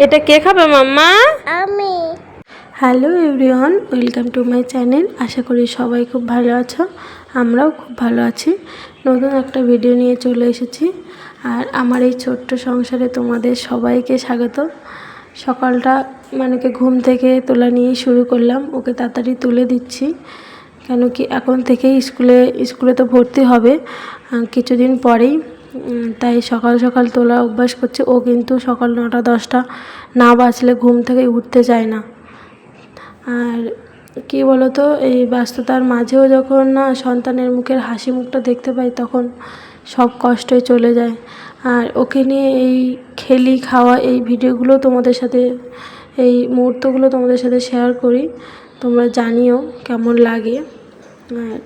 এটা কে খাবে মাম্মা? আমি। Hello everyone, welcome to my channel. আশা করি সবাই খুব ভালো আছো, আমরাও খুব ভালো আছি। নতুন একটা ভিডিও নিয়ে চলে এসেছি। আর আমার এই ছোট্ট সংসারে তোমাদের সবাইকে স্বাগত। সকালটা মানেকে ঘুম থেকে তোলা নিয়েই শুরু করলাম। ওকে তাড়াতাড়ি তুলে দিচ্ছি, কেন কি এখন থেকেই স্কুলে তো ভর্তি হবে কিছুদিন পরেই। তাই সকাল সকাল তোলা অভ্যাস করছে। ও কিন্তু সকাল 9টা 10টা না বাজলে ঘুম থেকে উঠতে চায় না। আর কী বলো তো, এই ব্যস্ততার মাঝেও যখন না সন্তানের মুখের হাসি মুখটা দেখতে পাই, তখন সব কষ্টই চলে যায়। আর ওকে নিয়ে এই খেলি খাওয়া এই ভিডিওগুলো তোমাদের সাথে, এই মুহূর্তগুলো তোমাদের সাথে শেয়ার করি। তোমরা জানিও কেমন লাগে। আর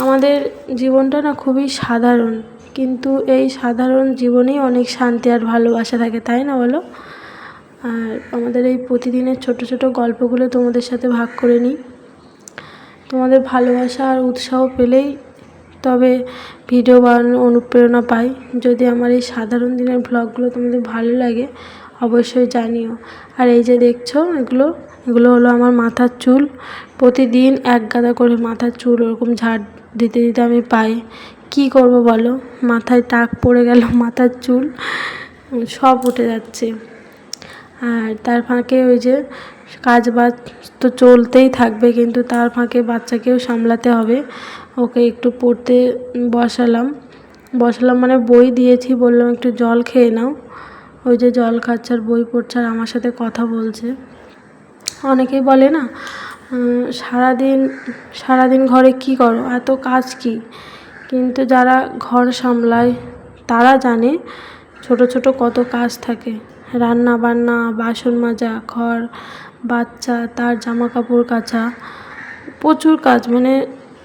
আমাদের জীবনটা না খুবই সাধারণ, কিন্তু এই সাধারণ জীবনেই অনেক শান্তি আর ভালোবাসা থাকে, তাই না বলো? আর আমাদের এই প্রতিদিনের ছোট ছোট গল্পগুলো তোমাদের সাথে ভাগ করে নিই। তোমাদের ভালোবাসা আর উৎসাহ পেলেই তবে ভিডিও বানানোর অনুপ্রেরণা পাই। যদি আমার এই সাধারণ দিনের ব্লগগুলো তোমাদের ভালো লাগে, অবশ্যই জানিও। আর এই যে দেখছো, এগুলো হলো আমার মাথার চুল। প্রতিদিন এক গাদা করে মাথার চুল ওরকম ঝাড় দিতে দিতে আমি পাই। কি করব বলো, মাথায় টাক পড়ে গেল, মাথার চুল সব উঠে যাচ্ছে। আর তার ফাঁকে ওই যে কাজ বাজ তো চলতেই থাকবে, কিন্তু তার ফাঁকে বাচ্চাকেও সামলাতে হবে। ওকে একটু পড়তে বসালাম মানে বই দিয়েছি, বললাম একটু জল খেয়ে নাও। ওই যে জল খাচ্ছে আর বই পড়ছে আর আমার সাথে কথা বলছে। অনেকেই বলে না, সারাদিন ঘরে কি করো, এত কাজ কি? কিন্তু যারা ঘর সামলায় তারা জানে ছোট ছোট কত কাজ থাকে। রান্না বান্না, বাসন মাজা, ঘর, বাচ্চা, তার জামা কাপড় কাচা, প্রচুর কাজ। মানে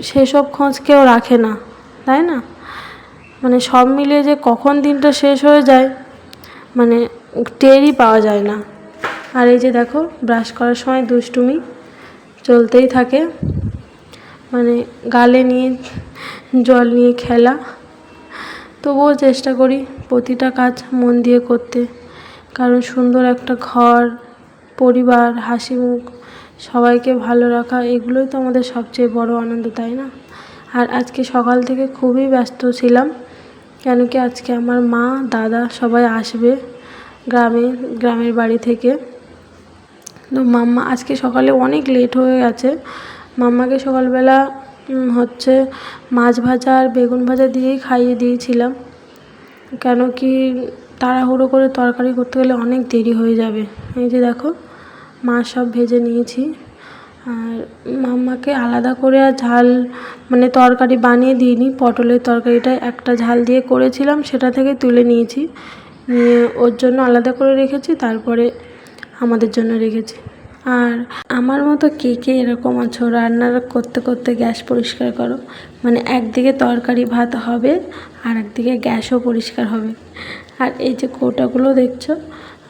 সেসব খোঁজ কেউ রাখে না, তাই না? মানে সব মিলিয়ে যে কখন দিনটা শেষ হয়ে যায়, মানে টেরই পাওয়া যায় না। আর এই যে দেখো, ব্রাশ করার সময় দুষ্টুমি চলতেই থাকে, মানে গালে নিয়ে জল নিয়ে খেলা। তবুও চেষ্টা করি প্রতিটা কাজ মন দিয়ে করতে, কারণ সুন্দর একটা ঘর, পরিবার, হাসি মুখ, সবাইকে ভালো রাখা, এগুলোই তো আমাদের সবচেয়ে বড় আনন্দ, তাই না? আর আজকে সকাল থেকে খুবই ব্যস্ত ছিলাম, কেন কি আজকে আমার মা, দাদা সবাই আসবে গ্রামের বাড়ি থেকে। তো মাম্মা আজকে সকালে অনেক লেট হয়ে গেছে। মাম্মাকে সকালবেলা হচ্ছে মাছ ভাজা আর বেগুন ভাজা দিয়েই খাইয়ে দিয়েছিলাম, কেন কি তাড়াহুড়ো করে তরকারি করতে গেলে অনেক দেরি হয়ে যাবে। এই যে দেখো, মাছ সব ভেজে নিয়েছি। আর মাম্মাকে আলাদা করে আর ঝাল মানে তরকারি বানিয়ে দিইনি। পটলের তরকারিটা একটা ঝাল দিয়ে করেছিলাম, সেটা থেকে তুলে নিয়েছি, নিয়ে ওর জন্য আলাদা করে রেখেছি, তারপরে আমাদের জন্য রেখেছি। আর আমার মতো কে কে এরকম আছো, রান্না করতে করতে গ্যাস পরিষ্কার করো? মানে একদিকে তরকারি ভাত হবে আর একদিকে গ্যাসও পরিষ্কার হবে। আর এই যে কৌটাগুলো দেখছো,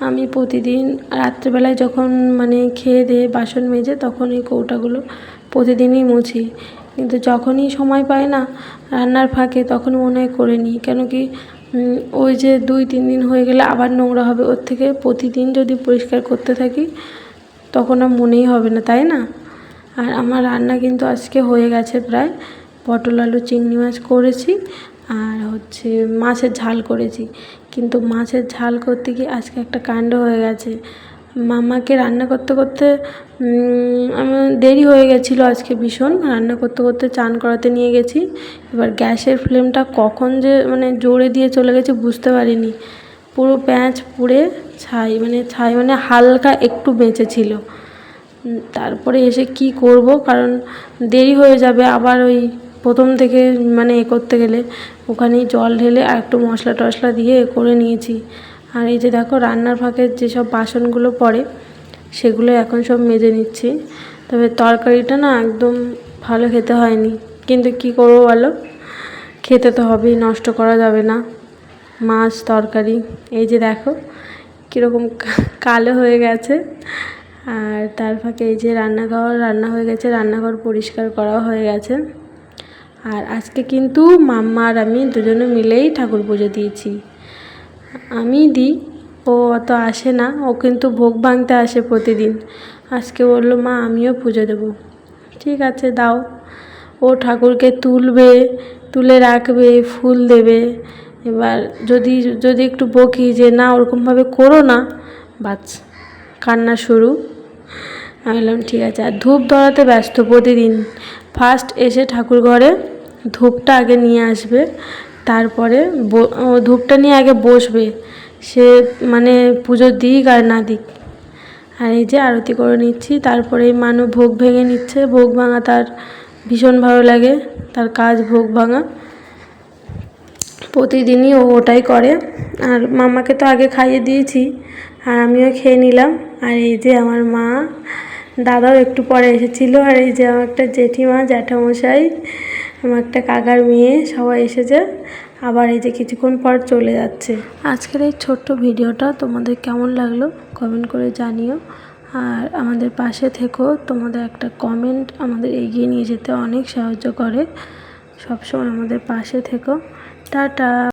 আমি প্রতিদিন রাত্রেবেলায় যখন মানে খেয়ে দিয়ে বাসন মেজে, তখন এই কৌটাগুলো প্রতিদিনই মুছি। কিন্তু যখনই সময় পাই না রান্নার ফাঁকে, তখন মনে হয় করে নিই, কেন কি ওই যে 2-3 দিন হয়ে গেলে আবার নোংরা হবে। ওর থেকে প্রতিদিন যদি পরিষ্কার করতে থাকি, তখন আর মনেই হবে না, তাই না? আর আমার রান্না কিন্তু আজকে হয়ে গেছে প্রায়। পটল আলু চিংড়ি মাছ করেছি, আর হচ্ছে মাছের ঝাল করেছি। কিন্তু মাছের ঝাল করতে গিয়ে আজকে একটা কাণ্ড হয়ে গেছে। মাম্মাকে রান্না করতে করতে আমার দেরি হয়ে গেছিলো আজকে ভীষণ। রান্না করতে করতে চান করাতে নিয়ে গেছি, এবার গ্যাসের ফ্লেমটা কখন যে মানে জোরে দিয়ে চলে গেছে বুঝতে পারিনি। পুরো প্যাঁচ পুড়ে ছাই মানে হালকা একটু বেঁচেছিল। তারপরে এসে কি করব, কারণ দেরি হয়ে যাবে আবার ওই প্রথম থেকে মানে করতে গেলে। ওখানেই জল ঢেলে আর একটু মশলা টশলা দিয়ে করে নিয়েছি। আর এই যে দেখো, রান্নার ফাঁকে যেসব বাসনগুলো পড়ে সেগুলো এখন সব মেজে নিচ্ছি। তবে তরকারিটা না একদম ভালো খেতে হয়নি, কিন্তু কি করব বলো, খেতে তো হবেই, নষ্ট করা যাবে না। মাছ তরকারি, এই যে দেখো কীরকম কালো হয়ে গেছে। আর তার ফাঁকে এই যে রান্না হয়ে গেছে, রান্নাঘর পরিষ্কার করাও হয়ে গেছে। আর আজকে কিন্তু মাম্মা আর আমি দুজনে মিলেই ঠাকুর পুজো দিয়েছি। আমি দিই, ও অত আসে না, ও কিন্তু ভোগ ভাঙতে আসে প্রতিদিন। আজকে বললো মা আমিও পুজো দেবো। ঠিক আছে দাও। ও ঠাকুরকে তুলবে, তুলে রাখবে, ফুল দেবে। এবার যদি যদি একটু বকি যে না ওরকমভাবে করো না, বাস কান্না শুরু। আমি বললাম ঠিক আছে। আর ধূপ ধরাতে ব্যস্ত প্রতিদিন। ফার্স্ট এসে ঠাকুর ঘরে ধূপটা আগে নিয়ে আসবে, তারপরে ও ধূপটা নিয়ে আগে বসবে, সে মানে পুজো দিক আর না দিক। আর এই যে আরতি করে নিচ্ছি, তারপরে মানু ভোগ ভেঙে নিচ্ছে। ভোগ ভাঙা তার ভীষণ ভালো লাগে, তার কাজ ভোগ ভাঙা। প্রতিদিনই ও ওটাই করে। আর মামাকে তো আগে খাইয়ে দিয়েছি, আর আমিও খেয়ে নিলাম। আর এই যে আমার মা, দাদাও একটু পরে এসেছিলো। আর এই যে আমার একটা জেঠিমা, জ্যাঠামশাই, আমার একটা কাকার মেয়ে, সবাই এসেছে। আবার এই যে কিছুক্ষণ পর চলে যাচ্ছে। আজকের এই ছোট্ট ভিডিওটা তোমাদের কেমন লাগলো কমেন্ট করে জানিও। আর আমাদের পাশে থেকো, তোমাদের একটা কমেন্ট আমাদের এগিয়ে নিয়ে যেতে অনেক সাহায্য করে। সবসময় আমাদের পাশে থেকো। টাটা।